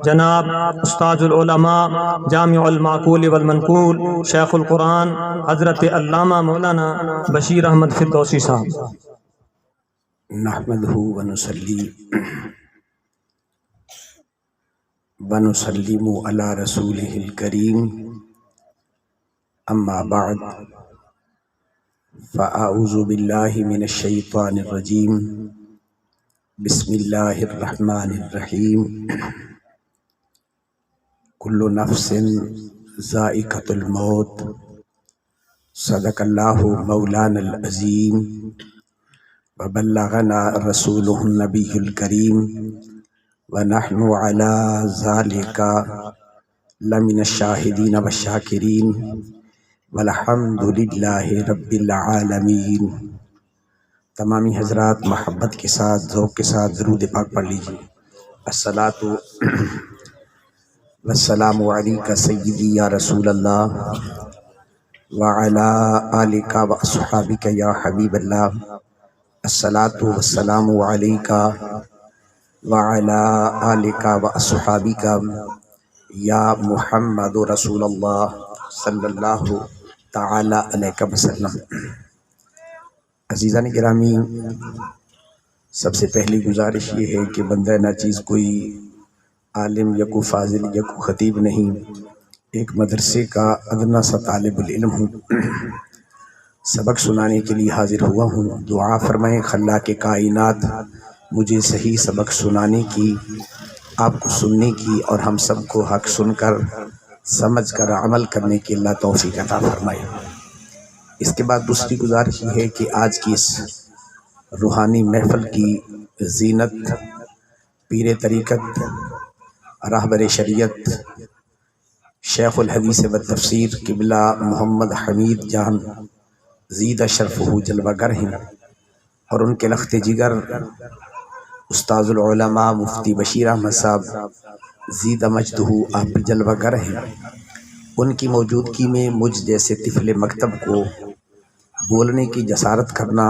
جناب استاذ العلماء جامع المعقول والمنقول شیخ القرآن حضرت علامہ مولانا بشیر احمد فردوسی صاحب۔ نحمدہ ونسلم علی رسولہ الکریم، اما بعد فاعوذ باللہ من الشیطان الرجیم، بسم اللہ الرحمن الرحیم۔ کل نفس ذائقۃ الموت، صدق اللہ مولانا العظیم، وبلغنا رسولہ النبی الکریم، ونحن علی ذالک لمن الشاہدین والشاکرین، والحمد للہ رب العالمین۔ تمامی حضرات محبت کے ساتھ ذوق کے ساتھ درود پاک پڑھ لیجیے۔ الصلاۃ والسلام علیک سیدی یا رسول اللہ، وعلی آلک واصحابک یا حبیب اللہ۔ الصلاۃ والسلام علیک وعلی آلک واصحابک یا محمد رسول اللہ صلی اللہ تعالی علیہ وسلم۔ عزیزان گرامی، سب سے پہلی گزارش یہ ہے کہ بندہ ناچیز کوئی عالم یا کوئی فاضل یا کوئی خطیب نہیں، ایک مدرسے کا ادنا سا طالب العلم ہوں۔ سبق سنانے کے لیے حاضر ہوا ہوں۔ دعا فرمائیں خلاق کائنات مجھے صحیح سبق سنانے کی، آپ کو سننے کی، اور ہم سب کو حق سن کر سمجھ کر عمل کرنے کی اللہ توفیق عطا فرمائے۔ اس کے بعد دوسری گزارش یہ ہے کہ آج کی اس روحانی محفل کی زینت پیر طریقت راہبر شریعت شیخ الحدیث و تفسیر قبلہ محمد حمید جان زید شرفہ جلوہ گر ہیں، اور ان کے لخت جگر استاذ العلماء مفتی بشیر احمد صاحب زید مجدہ آپ بھی جلوہ گر ہیں۔ ان کی موجودگی میں مجھ جیسے طفل مکتب کو بولنے کی جسارت کرنا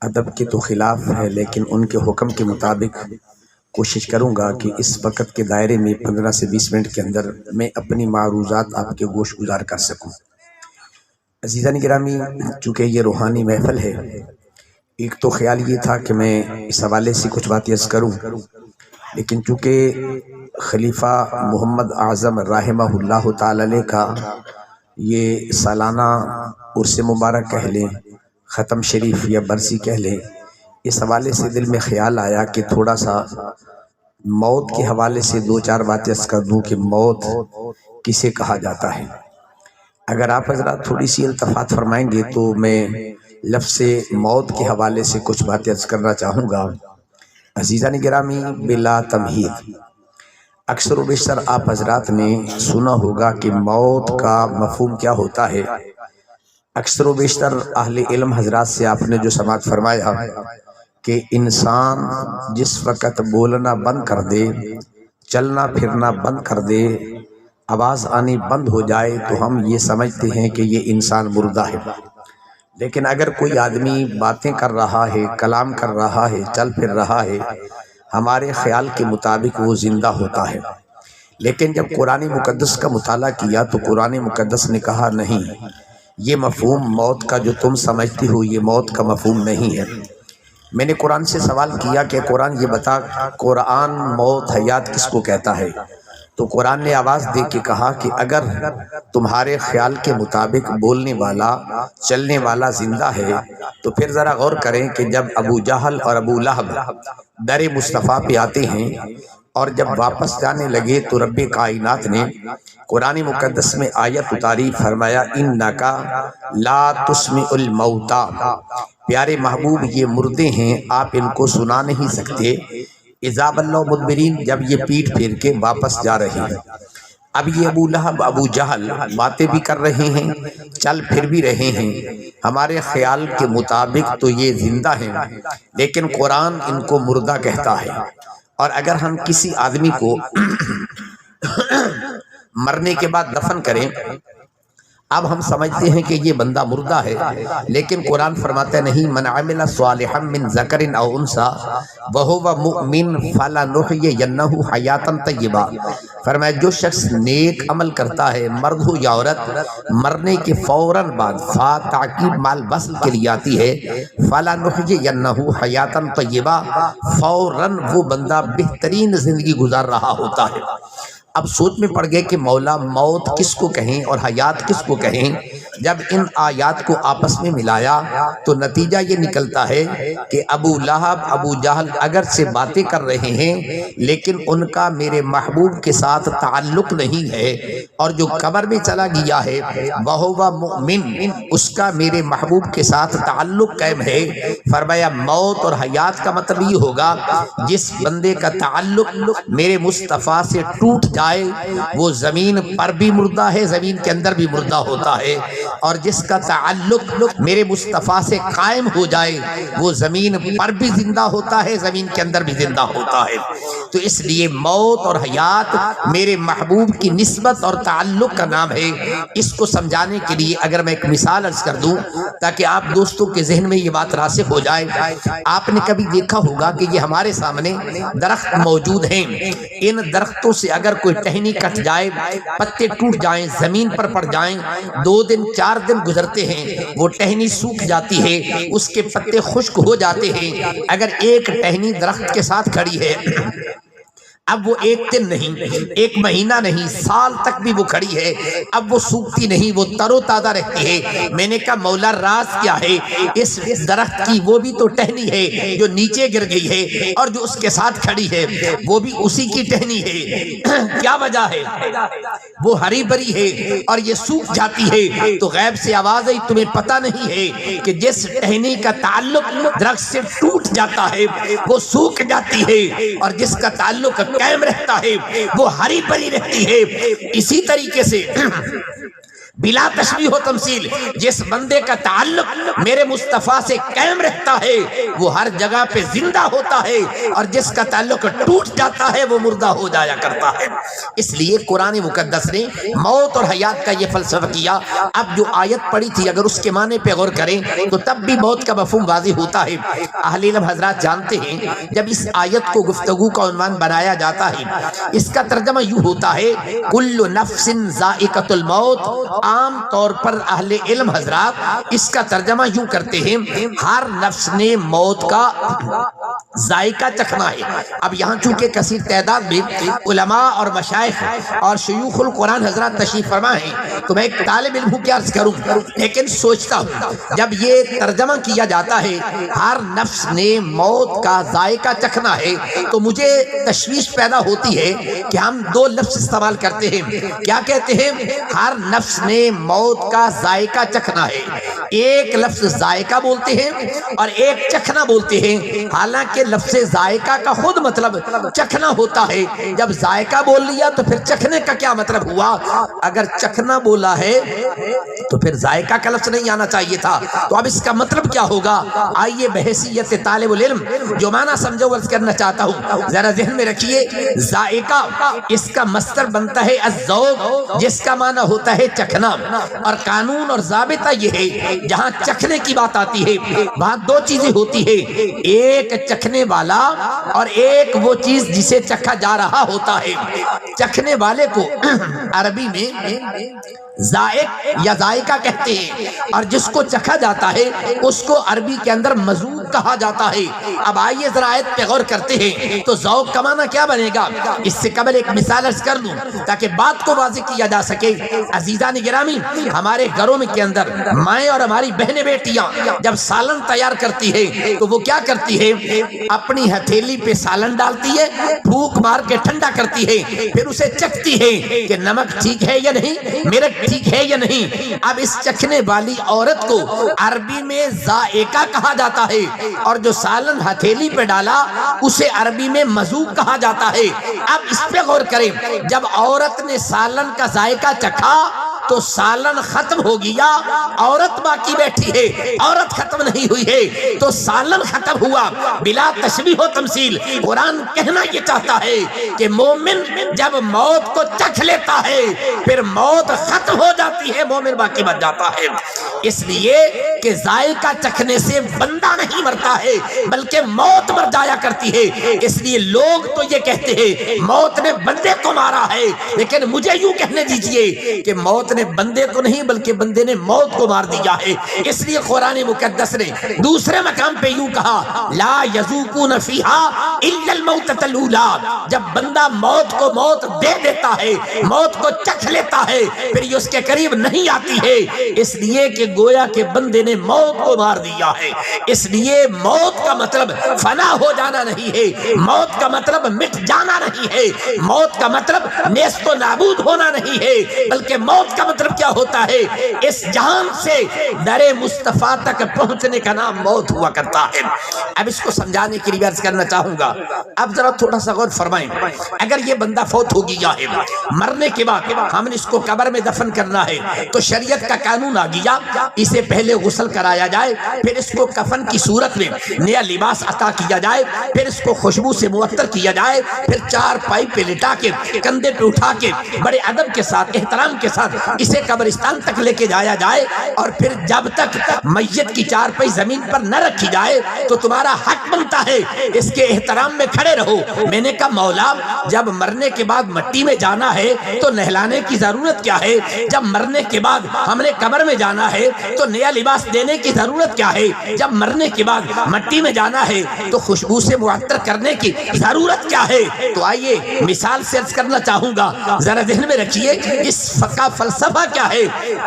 ادب کے تو خلاف ہے، لیکن ان کے حکم کے مطابق کوشش کروں گا کہ اس وقت کے دائرے میں 15 سے 20 منٹ کے اندر میں اپنی معروضات آپ کے گوش گزار کر سکوں۔ عزیزان گرامی، چونکہ یہ روحانی محفل ہے، ایک تو خیال یہ تھا کہ میں اس حوالے سے کچھ بات عرض کروں، لیکن چونکہ خلیفہ محمد اعظم رحمہ اللہ تعالی علیہ کا یہ سالانہ عرس مبارک کہہ لیں، ختم شریف یا برسی کہہ لیں، اس حوالے سے دل میں خیال آیا کہ تھوڑا سا موت کے حوالے سے دو چار باتیں عرض کر دوں کہ موت کسے کہا جاتا ہے۔ اگر آپ حضرات تھوڑی سی التفات فرمائیں گے تو میں لفظ موت کے حوالے سے کچھ باتیں عرض کرنا چاہوں گا۔ عزیزان گرامی، بلا تمہید، اکثر و بیشتر آپ حضرات نے سنا ہوگا کہ موت کا مفہوم کیا ہوتا ہے۔ اکثر و بیشتر اہل علم حضرات سے آپ نے جو سماعت فرمایا کہ انسان جس وقت بولنا بند کر دے، چلنا پھرنا بند کر دے، آواز آنی بند ہو جائے تو ہم یہ سمجھتے ہیں کہ یہ انسان مردہ ہے۔ لیکن اگر کوئی آدمی باتیں کر رہا ہے، کلام کر رہا ہے، چل پھر رہا ہے، ہمارے خیال کے مطابق وہ زندہ ہوتا ہے۔ لیکن جب قرآن مقدس کا مطالعہ کیا تو قرآن مقدس نے کہا نہیں، یہ مفہوم موت کا جو تم سمجھتی ہو یہ موت کا مفہوم نہیں ہے۔ میں نے قرآن سے سوال کیا کہ قرآن یہ بتا، قرآن موت حیات کس کو کہتا ہے؟ تو قرآن نے آواز دے کے کہا کہ اگر تمہارے خیال کے مطابق بولنے والا چلنے والا زندہ ہے تو پھر ذرا غور کریں کہ جب ابو جہل اور ابو لہب در مصطفیٰ پہ آتے ہیں اور جب واپس جانے لگے تو رب کائنات نے قرآن مقدس میں آیت اتاری، فرمایا انکا لا تسمع الموتى، پیارے محبوب یہ مردے ہیں، آپ ان کو سنا نہیں سکتے۔ اذا ولوا مدبرین، جب یہ پیٹھ پھیر کے واپس جا رہے ہیں۔ اب یہ ابو لہب ابو جہل باتیں بھی کر رہے ہیں، چل پھر بھی رہے ہیں، ہمارے خیال کے مطابق تو یہ زندہ ہیں، لیکن قرآن ان کو مردہ کہتا ہے۔ اور اگر ہم کسی آدمی کو مرنے کے بعد دفن کریں، اب ہم سمجھتے ہیں کہ یہ بندہ مردہ ہے، لیکن قرآن فرماتا ہے نہیں، من عمل صالحا من ذکر او انثی وہو مؤمن فلنحیینہ حیاتا طیبہ۔ فرمایا جو شخص نیک عمل کرتا ہے، مرد ہو یا عورت، مرنے کے فوراً بعد فا تعقیب مال وصل کے لیے آتی ہے، فلنحیینہ حیاتا طیبہ، فوراً وہ بندہ بہترین زندگی گزار رہا ہوتا ہے۔ اب سوچ میں پڑ گئے کہ مولا موت کس کو کہیں اور حیات کس کو کہیں۔ جب ان آیات کو آپس میں ملایا تو نتیجہ یہ نکلتا ہے کہ ابو لہب ابو جہل اگر سے باتیں کر رہے ہیں لیکن ان کا میرے محبوب کے ساتھ تعلق نہیں ہے، اور جو قبر میں چلا گیا ہے وہو مؤمن، اس کا میرے محبوب کے ساتھ تعلق قائم ہے۔ فرمایا موت اور حیات کا مطلب یہ ہوگا جس بندے کا تعلق میرے مصطفیٰ سے ٹوٹ جائے وہ زمین پر بھی مردہ ہے، زمین کے اندر بھی مردہ ہوتا ہے، اور جس کا تعلق میرے مصطفیٰ سے قائم ہو جائے وہ زمین پر بھی زندہ ہوتا ہے، زمین کے اندر بھی زندہ ہوتا ہے۔ تو اس لیے موت اور حیات میرے محبوب کی نسبت اور تعلق کا نام ہے۔ اس کو سمجھانے کے لیے اگر میں ایک مثال عرض کر دوں تاکہ آپ دوستوں کے ذہن میں یہ بات راسخ ہو جائے، آپ نے کبھی دیکھا ہوگا کہ یہ ہمارے سامنے درخت موجود ہیں، ان درختوں سے اگر کوئی ٹہنی کٹ جائے، پتے ٹوٹ جائیں، زمین پر پڑ جائیں، 2 دن 4 دن گزرتے ہیں، وہ ٹہنی سوکھ جاتی ہے، اس کے پتے خشک ہو جاتے ہیں۔ اگر ایک ٹہنی درخت کے ساتھ کھڑی ہے، اب وہ 1 دن نہیں، 1 مہینہ نہیں، سال تک بھی وہ کھڑی ہے، اب وہ سوکھتی نہیں، وہ تر و تازہ رہتی ہے۔ میں نے کہا مولا راز کیا ہے اس درخت کی؟ وہ بھی تو ٹہنی ہے جو نیچے گر گئی ہے، اور جو اس کے ساتھ کھڑی ہے وہ بھی اسی کی ٹہنی ہے۔ کیا وجہ ہے؟ وہ ہری بری ہے اور یہ سوکھ جاتی ہے۔ تو غیب سے آواز آئی، تمہیں پتہ نہیں ہے کہ جس ٹہنی کا تعلق درخت سے ٹوٹ جاتا ہے وہ سوکھ جاتی ہے، اور جس کا تعلق قائم رہتا ہے وہ ہری بھری رہتی ہے۔ اسی طریقے سے بلا تشبیہ و تمثیل جس بندے کا تعلق میرے مصطفیٰ سے قائم رہتا ہے وہ ہر جگہ پہ زندہ ہوتا ہے، اور جس کا تعلق ٹوٹ جاتا ہے وہ مردہ ہو جایا کرتا ہے۔ اس لیے قرآن مقدس نے موت اور حیات کا یہ فلسفہ کیا۔ اب جو آیت پڑھی تھی اگر اس کے معنی پہ غور کریں تو تب بھی موت کا مفہوم واضح ہوتا ہے۔ اہل علم حضرات جانتے ہیں جب اس آیت کو گفتگو کا عنوان بنایا جاتا ہے اس کا ترجمہ یوں ہوتا ہے کل نفس ذائقۃ الموت۔ عام طور پر اہل علم حضرات اس کا ترجمہ یوں کرتے ہیں ہر نفس نے موت کا ذائقہ چکھنا ہے۔ اب یہاں چونکہ کثیر تعداد میں علماء اور مشائخ اور شیوخ القرآن حضرات تشریف فرما ہیں تو میں ایک طالب علم ہوں کیا عرض کروں، لیکن سوچتا ہوں جب یہ ترجمہ کیا جاتا ہے ہر نفس نے موت کا ذائقہ چکھنا ہے تو مجھے تشویش پیدا ہوتی ہے کہ ہم 2 لفظ استعمال کرتے ہیں۔ کیا کہتے ہیں؟ ہر نفس نے موت کا ذائقہ چکھنا ہے۔ ایک لفظ ذائقہ بولتے ہیں اور ایک چکھنا بولتے ہیں، حالانکہ لفظ ذائقہ کا خود مطلب چکھنا ہوتا ہے۔ جب ذائقہ بول لیا تو پھر چکھنے کا کیا مطلب ہوا؟ اگر چکھنا بولا ہے تو پھر ذائقہ کا لفظ نہیں آنا چاہیے تھا، تو اب اس کا مطلب کیا ہوگا؟ آئیے بحیثیت طالب العلم جو معنی سمجھو ورز کرنا چاہتا ہوں ذرا ذہن میں رکھیے۔ ذائقہ اس کا مصدر بنتا ہے الذوق جس کا معنی ہوتا ہے چکھنا، اور قانون اور ضابطہ یہ ہے جہاں چکھنے کی بات آتی ہے وہاں 2 چیزیں ہوتی ہے، ایک چکھنے والا اور ایک وہ چیز جسے چکھا جا رہا ہوتا ہے۔ چکھنے والے کو عربی میں ذائق یا ذائقہ کہتے ہیں، اور جس کو چکھا جاتا ہے اس کو عربی کے اندر مذوق کہا جاتا ہے۔ اب آئیے ذرا آیت پہ غور کرتے ہیں تو ذوق کا معنی کیا بنے گا؟ اس سے قبل ایک مثال عرض کر دوں تاکہ بات کو واضح کیا جا سکے۔ عزیزان گرامی، ہمارے گھروں میں کے اندر مائیں اور ہماری بہنیں بیٹیاں جب سالن تیار کرتی ہے تو وہ کیا کرتی ہے؟ اپنی ہتھیلی پہ سالن ڈالتی ہے، پھونک مار کے ٹھنڈا کرتی ہے، پھر اسے چکھتی ہے کہ نمک ٹھیک ہے یا نہیں، مرچ ٹھیک ہے یا نہیں۔ اب اس چکھنے والی عورت کو عربی میں ذائقہ کہا جاتا ہے، اور جو سالن ہتھیلی پہ ڈالا اسے عربی میں مذوق کہا جاتا ہے۔ اب اس پہ غور کریں، جب عورت نے سالن کا ذائقہ چکھا تو سالن ختم ہو گیا، عورت باقی بیٹھی ہے، عورت ختم نہیں ہوئی ہے، تو سالن ختم ہوا بلا تشبیہ و تمثیل۔ قرآن کہنا یہ چاہتا ہے کہ مومن جب موت کو چکھ لیتا ہے پھر موت ختم ہو جاتی ہے، مومن باقی بچ جاتا ہے۔ اس لیے کہ ذائقہ چکھنے سے بندہ نہیں مرتا ہے بلکہ موت مر جایا کرتی ہے۔ اس لیے لوگ تو یہ کہتے ہیں موت نے بندے کو مارا ہے، لیکن مجھے یوں کہنے دیجئے کہ موت نے بندے کو نہیں بلکہ بندے نے موت کو مار دیا ہے۔ اس لیے قرآن مقدس نے دوسرے مقام پہ یوں کہا لا یذوقون فیہا الا الموتۃ الاولی، جب بندہ موت کو موت دے دیتا ہے، موت کو چکھ لیتا ہے، پھر یہ اس کے قریب نہیں آتی ہے، اس لیے کہ گویا کہ بندے نے موت کو مار دیا ہے۔ اس لیے موت کا مطلب فنا ہو جانا نہیں ہے، موت کا مطلب مٹ جانا نہیں ہے، موت کا مطلب نیست و نابود ہونا نہیں ہے، بلکہ موت کا مطلب کیا ہوتا ہے؟ اس جہان سے در مصطفیٰ تک پہنچنے کا نام موت ہوا کرتا ہے۔ اب اس کو سمجھانے کے لیے عرض کرنا چاہوں گا، اب ذرا تھوڑا سا غور فرمائیں۔ اگر یہ بندہ فوت ہو گیا ہے، مرنے کے بعد ہم نے اس کو قبر میں دفن کرنا ہے، تو شریعت کا قانون آ گیا اسے پہلے غسل کرایا جائے، پھر اس کو کفن کی صورت میں نیا لباس عطا کیا جائے، پھر اس کو خوشبو سے معطر کیا جائے، پھر چار پائی پہ لٹا کے کندھے پہ اٹھا کے بڑے ادب کے ساتھ احترام کے ساتھ اسے قبرستان تک لے کے جایا جائے، اور پھر جب تک میت کی چار پائی زمین پر نہ رکھی جائے تو تمہارا حق بنتا ہے اس کے احترام میں کھڑے رہو۔ میں نے کہا مولا جب مرنے کے بعد مٹی میں جانا ہے تو نہلانے کی ضرورت کیا ہے؟ جب مرنے کے بعد ہم نے قبر میں جانا ہے تو نیا لباس دینے کی ضرورت کیا ہے؟ جب مرنے کے بعد مٹی میں جانا ہے تو خوشبو سے معطر کرنے کی ضرورت کیا ہے؟ تو آئیے مثال سے عرض کرنا چاہوں گا، ذرا ذہن میں رکھیے اس کا فلسفہ کیا ہے۔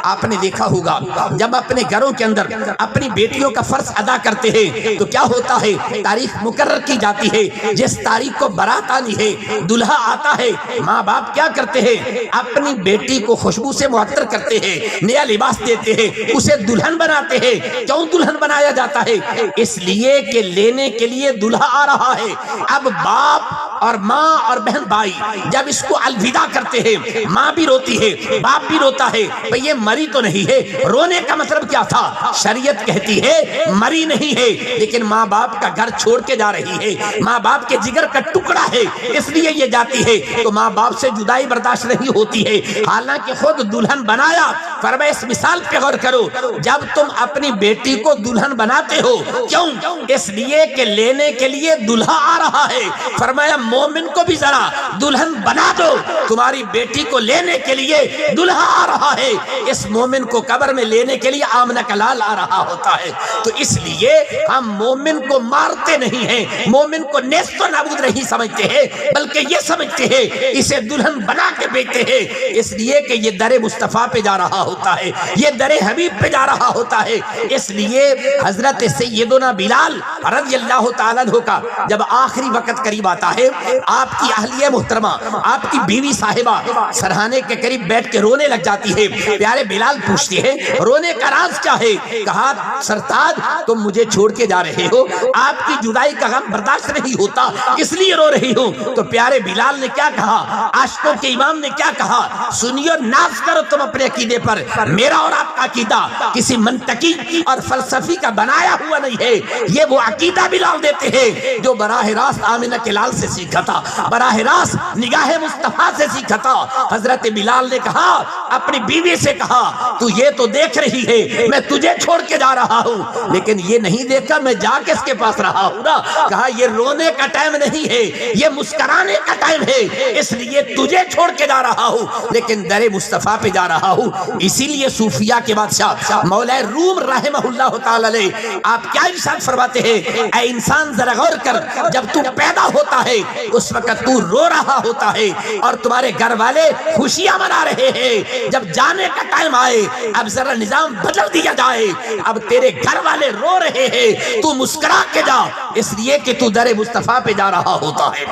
آپ نے دیکھا ہوگا جب اپنے گھروں کے اندر اپنی بیٹیوں کا فرض ادا کرتے ہیں تو کیا ہوتا ہے؟ تاریخ مقرر کی جاتی ہے، جس تاریخ کو بارات آنی ہے، دلہا آتا ہے، ماں باپ کیا کرتے ہیں؟ اپنی بیٹی کو خوشبو سے معطر کرتے ہیں، نیا لباس دیتے ہیں، اسے دلہن بناتے ہیں۔ کیوں دلہن بنایا جاتا ہے؟ اس لیے کہ لینے کے لیے دلہا آ رہا ہے۔ اب باپ اور ماں اور بہن بھائی جب اس کو الوداع کرتے ہیں، ماں بھی روتی ہے، باپ بھی روتا ہے، بھئی یہ مری تو نہیں ہے۔ رونے کا مطلب کیا تھا؟ شریعت کہتی ہے مری نہیں ہے، لیکن ماں باپ کا گھر چھوڑ کے جا رہی ہے، ماں باپ کے جگر کا ٹکڑا ہے، اس لیے یہ جاتی ہے، تو ماں باپ سے جدائی برداشت نہیں ہوتی ہے، حالانکہ خود دلہن بنایا۔ فرمایا اس مثال پہ غور کرو، جب تم اپنی بیٹی کو دلہن بناتے ہو، کیوں؟ اس لیے کہ لینے کے لیے دلہا آ رہا ہے۔ فرمایا مومن کو بھی ذرا دلہن بنا دو، تمہاری بیٹی کو لینے کے لیے دلہا آ رہا ہے۔ اس مومن کو قبر میں لینے کے لیے آمنہ کا لال آ رہا ہوتا ہے۔ تو اس لیے ہم مومن کو مارتے نہیں ہیں، مومن کو نیست و نابود نہیں سمجھتے ہیں، بلکہ یہ سمجھتے ہیں اسے دلہن بنا کے بیچتے ہیں، اس لیے کہ یہ در مصطفیٰ پہ جا رہا ہوتا ہے، یہ در حبیب پہ جا رہا ہوتا ہے۔ اس لیے حضرت سیدنا بلال رضی اللہ تعالیٰ عنہ کا جب آخری وقت قریب آتا ہے، آپ کی اہلیہ محترمہ، آپ کی بیوی صاحبہ سرہانے کے قریب بیٹھ کے رونے لگ جاتی ہے۔ پیارے بلال پوچھتے ہیں رونے کا راز کیا ہے؟ کہا سرتاج تم مجھے چھوڑ کے جا رہے ہو، آپ کی جدائی کا غم برداشت نہیں ہوتا، اس لیے رو رہی ہوں۔ تو پیارے بلال نے کیا کہا؟ عاشقوں کے امام نے کیا کہا؟ سنیو ناز کرو تم اپنے عقیدے پر، میرا اور آپ کا عقیدہ کسی منطقی اور فلسفی کا بنایا ہوا نہیں ہے، یہ وہ عقیدہ بلال دیتے ہیں جو براہ راست آمنہ کے لال سے سیکھا تھا، براہ راست نگاہ مصطفیٰ سے سیکھا تھا۔ حضرت بلال نے کہا اپنی بیوی سے کہا تو یہ تو دیکھ رہی ہے میں تجھے چھوڑ کے جا رہا ہوں، لیکن یہ نہیں دیکھا میں جا کے اس کے پاس رہا ہوں نا۔ کہا یہ رونے کا ٹائم نہیں ہے، یہ مسکرانے کا ٹائم ہے، اس لیے تجھے چھوڑ کے جا رہا ہوں لیکن در مصطفیٰ پہ جا رہا ہوں۔ اسی لیے صوفیاء کے بادشاہ مولا روم رحمہ اللہ تعالی علیہ آپ کیا ارشاد فرماتے ہیں؟ اے انسان ذرا غور کر، جب تو پیدا ہوتا ہے اس وقت تو رو رہا ہوتا ہے اور تمہارے گھر والے خوشیاں منا رہے ہیں، جب جانے کا ٹائم آئے اب ذرا نظام بدل دیا جائے، اب تیرے گھر والے رو رہے ہیں تو مسکرا کے جا، اس لیے کہ تو در مصطفیٰ پہ جا رہا ہوتا ہے۔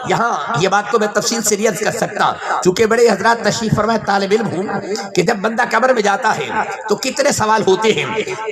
یہاں یہ بات کو میں تفصیل سے ریاض کر سکتا، چونکہ بڑے حضرات تشریف فرمائے طالب علم ہوں کہ جب بندہ قبر میں جاتا ہے تو کتنے سوال ہوتے ہیں۔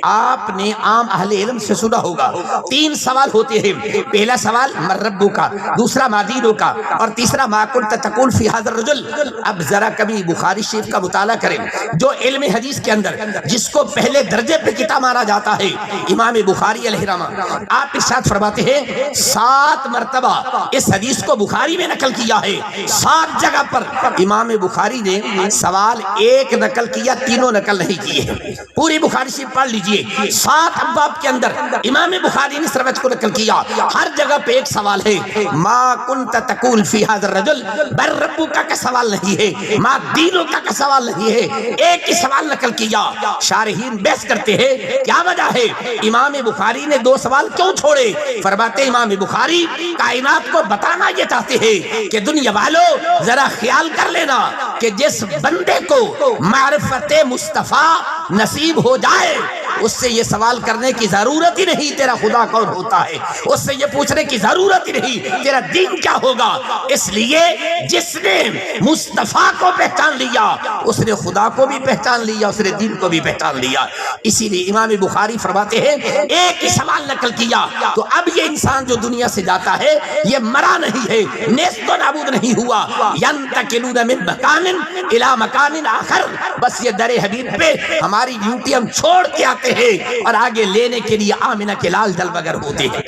آپ نے عام اہل علم سے سنا ہوگا 3 سوال ہوتے ہیں۔ پہلا سوال من ربک کا، دوسرا ما دینک کا، اور تیسرا ما کنت تقول فی ھذا الرجل۔ اب ذرا کبھی بخاری شریف کا مطالعہ کریں، جو علم حدیث کے اندر جس کو پہلے درجے پہ کتاب مانا جاتا ہے امام بخاری علیہ رحمہ، آپ ارشاد فرماتے ہیں 7 مرتبہ اس حدیث کو بخاری میں نقل کیا ہے۔ 7 جگہ پر امام بخاری نے سوال ایک نقل کیا، تینوں نقل نہیں کیے ہیں۔ پوری بخاری شریف پڑھ لیجئے، 7 ابواب کے اندر امام بخاری نے سروت کو نقل کیا، ہر جگہ پہ ایک سوال ہے، ما کنت تقول فی ھذا الرجل، بر ربک کا سوال نہیں ہے، ما دینک کا سوال نہیں ہے، ایک ہی سوال نقل کیا۔ شارحین بحث کرتے ہیں کیا وجہ ہے، امام بخاری نے 2 سوال کیوں چھوڑے؟ فرماتے امام بخاری کائنات کو بتانا یہ چاہتے ہیں کہ دنیا والوں ذرا خیال کر لینا کہ جس بندے کو معرفت مصطفیٰ نصیب ہو جائے اس سے یہ سوال کرنے کی ضرورت ہی نہیں تیرا خدا کون ہوتا ہے، اس سے یہ پوچھنے کی ضرورت ہی نہیں تیرا دین کیا ہوگا۔ اس لیے جس نے مصطفیٰ کو پہچان لیا اس نے خدا کو بھی پہچان لیا، اس نے دین کو بھی پہچان لیا۔ اسی لیے امام بخاری فرماتے ہیں ایک ہی سوال نقل کیا، تو اب یہ انسان جو دنیا سے جاتا ہے یہ مرا نہیں ہے، نیست و نابود نہیں ہوا۔ ینتقلون من مکان الی مکان آخر، بس یہ در حبیب پہ ہماری ڈیوٹی ہم چھوڑ کے آتے ہیں اور آگے لینے کے لیے آمنہ کے لال جلوگر ہوتے ہیں۔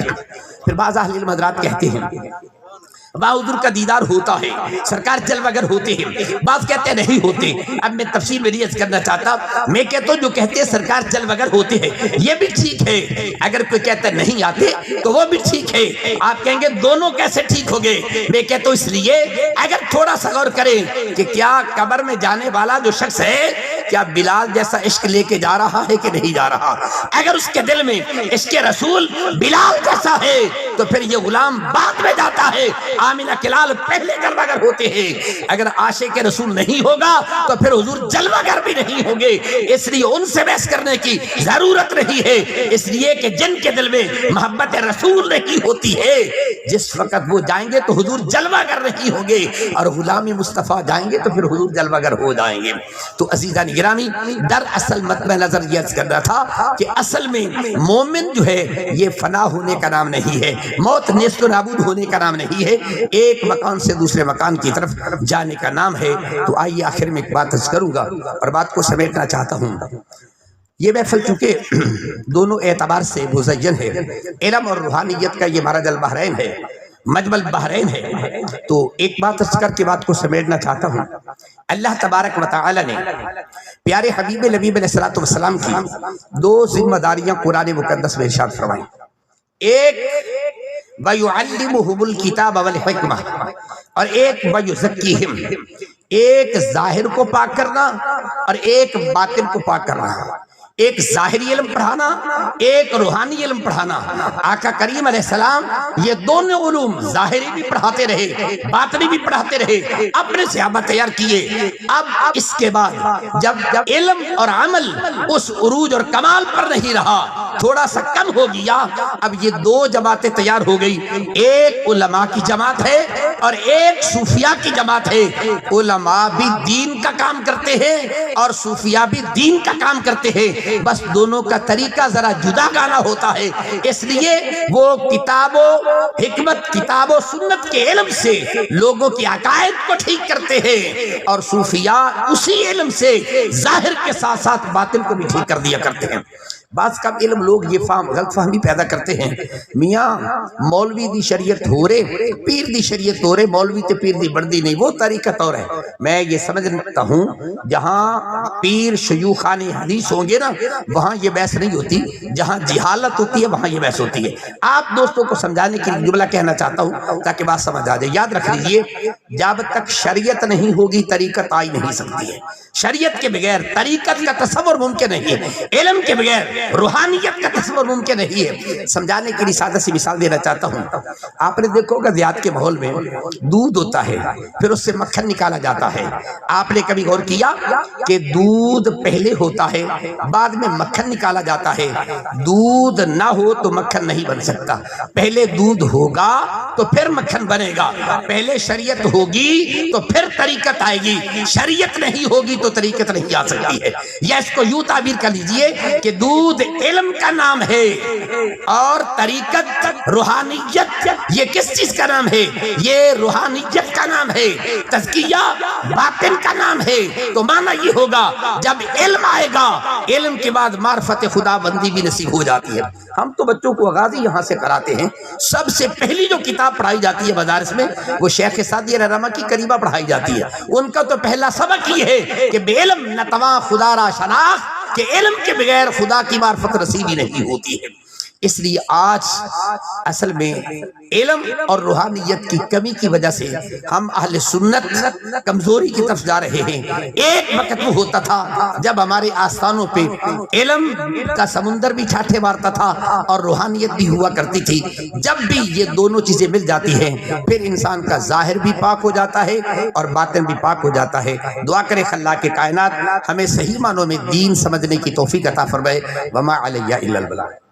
پھر بعض اہل علم حضرات کہتے ہیں حضور کا دیدار ہوتا ہے، سرکار جلوگر ہوتے ہیں، بعض کہتے ہیں نہیں ہوتے۔ اب میں تفصیل میں ریاض کرنا چاہتا، میں کہتا ہوں جو کہتے ہیں سرکار جلوگر ہوتے ہیں یہ بھی ٹھیک ہے، اگر کوئی کہتا ہے نہیں آتے تو وہ بھی ٹھیک ہے۔ آپ کہیں گے دونوں کیسے ٹھیک ہو گئے؟ میں کہتا ہوں اس لیے اگر تھوڑا سا غور کریں کہ کیا قبر میں جانے والا جو شخص ہے کیا بلال جیسا عشق لے کے جا رہا ہے کہ نہیں جا رہا؟ اگر اس کے دل میں عشق رسول بلال جیسا ہے تو پھر یہ غلام بعد میں جاتا ہے، آمنہ کے لال پہلے جلوگر ہوتے ہیں۔ اگر عاشق رسول نہیں ہوگا تو پھر حضور جلوگر بھی نہیں ہوں گے، اس لیے ان سے بحث کرنے کی ضرورت نہیں ہے، اس لیے کہ جن کے دل میں محبت رسول نہیں ہوتی ہے جس وقت وہ جائیں گے تو حضور جلوگر نہیں ہوں گے، اور غلام مصطفیٰ جائیں گے تو پھر حضور جلوگر ہو جائیں گے۔ تو عزیزان گرامی، در اصل مطمع نظر یہ عرض کرنا تھا کہ اصل میں مومن جو ہے یہ فنا ہونے کا نام نہیں ہے، موت نیست و نابود ہونے کا نام نہیں ہے، ایک مکان سے دوسرے مکان کی طرف جانے کا نام ہے۔ تو آئیے آخر میں ایک بات عرض کروں گا اور بات کو سمیٹنا چاہتا ہوں۔ یہ محفل چونکہ دونوں اعتبار سے مزین ہے، علم اور روحانیت کا یہ مرج البحرین ہے، مجمع البحرین ہے، تو ایک بات عرض کر کے بات کو سمیٹنا چاہتا ہوں۔ اللہ تبارک و تعالی نے پیارے حبیب نبی علیہ السلام کی 2 ذمہ داریاں قرآن مقدس میں ارشاد فرمائیں، ایک وَيُعَلِّمُهُمُ الْكِتَابَ وَالْحِکْمَةَ اور ایک وَيُزَکِّیہِم، ایک ظاہر کو پاک کرنا اور ایک باطن کو پاک کرنا، ایک ظاہری علم پڑھانا، ایک روحانی علم پڑھانا۔ آقا کریم علیہ السلام یہ دونوں علوم ظاہری بھی پڑھاتے رہے، باطنی بھی پڑھاتے رہے، اپنے صحابہ تیار کیے۔ اب اس کے بعد جب علم اور عمل اس عروج اور کمال پر نہیں رہا، تھوڑا سا کم ہو گیا، اب یہ 2 جماعتیں تیار ہو گئی، ایک علماء کی جماعت ہے اور ایک صوفیاء کی جماعت ہے۔ علماء بھی دین کا کام کرتے ہیں اور صوفیاء بھی دین کا کام کرتے ہیں، بس دونوں کا طریقہ ذرا جدا گانا ہوتا ہے، اس لیے وہ کتاب و حکمت، کتاب و سنت کے علم سے لوگوں کی عقائد کو ٹھیک کرتے ہیں، اور صوفیاء اسی علم سے ظاہر کے ساتھ ساتھ باطن کو بھی ٹھیک کر دیا کرتے ہیں۔ بعض کم علم لوگ یہ غلط فہمی پیدا کرتے ہیں، میاں مولوی دی شریعت ہو رہے، پیر دی شریعت ہو رہے، مولوی تے پیر دی بردی نہیں، وہ طریقہ طور ہے۔ میں یہ سمجھتا ہوں جہاں پیر شیوخان حدیث ہوں گے نا وہاں یہ بحث نہیں ہوتی، جہاں جہالت ہوتی ہے وہاں یہ بحث ہوتی ہے۔ آپ دوستوں کو سمجھانے کے لیے جملہ کہنا چاہتا ہوں تاکہ بات سمجھ آ جائے۔ یاد رکھ لیجئے جب تک شریعت نہیں ہوگی طریقت آ ہی نہیں سکتی ہے، شریعت کے بغیر طریقت کا تصور ممکن نہیں ہے، علم کے بغیر روحانیت کا تصور ممکن نہیں ہے۔ سمجھانے کے لیے سادہ سی مثال دینا چاہتا ہوں۔ آپ نے دیکھو کہ دیہات کے ماحول میں دودھ ہوتا ہے، پھر اس سے مکھن نکالا جاتا ہے۔ آپ نے کبھی غور کیا کہ دودھ پہلے ہوتا ہے بعد میں مکھن نکالا جاتا ہے؟ دودھ نہ ہو تو مکھن نہیں بن سکتا، پہلے دودھ ہوگا تو پھر مکھن بنے گا، پہلے شریعت ہوگی تو پھر طریقت آئے گی، شریعت نہیں ہوگی تو طریقت نہیں آ سکتی ہے۔ یا اس کو یوں تعبیر کر لیجئے کہ دودھ علم کا نام ہے اور طریقت روحانیت یہ کس چیز کا نام ہے؟ یہ روحانیت کا نام ہے، تزکیہ باطن کا نام ہے۔ تو معنی یہ ہوگا جب علم آئے گا، علم کے بعد معرفت خدا بندی بھی نصیب ہو جاتی ہے۔ ہم تو بچوں کو غازی یہاں سے کراتے ہیں، سب سے پہلی جو کتاب پڑھائی جاتی ہے مدارس میں وہ شیخ سعدی رحمہ کی کریمہ پڑھائی جاتی ہے۔ ان کا تو پہلا سبق یہ ہے کہ بے علم نتواں خدا را شناخت، کہ علم کے بغیر خدا کی معرفت نصیب ہی نہیں ہوتی ہے۔ اس لیے آج اصل میں علم اور روحانیت کی کمی کی وجہ سے ہم اہل سنت کمزوری کی طرف جا رہے ہیں۔ ایک وقت وہ ہوتا تھا جب ہمارے آستانوں پہ علم کا سمندر بھی چھاٹے مارتا تھا اور روحانیت بھی ہوا کرتی تھی۔ جب بھی یہ دونوں چیزیں مل جاتی ہیں پھر انسان کا ظاہر بھی پاک ہو جاتا ہے اور باطن بھی پاک ہو جاتا ہے۔ دعا کرے خلاق کائنات ہمیں صحیح معنوں میں دین سمجھنے کی توفیق عطا فرمائے۔ وما علیہ الا البلاغ۔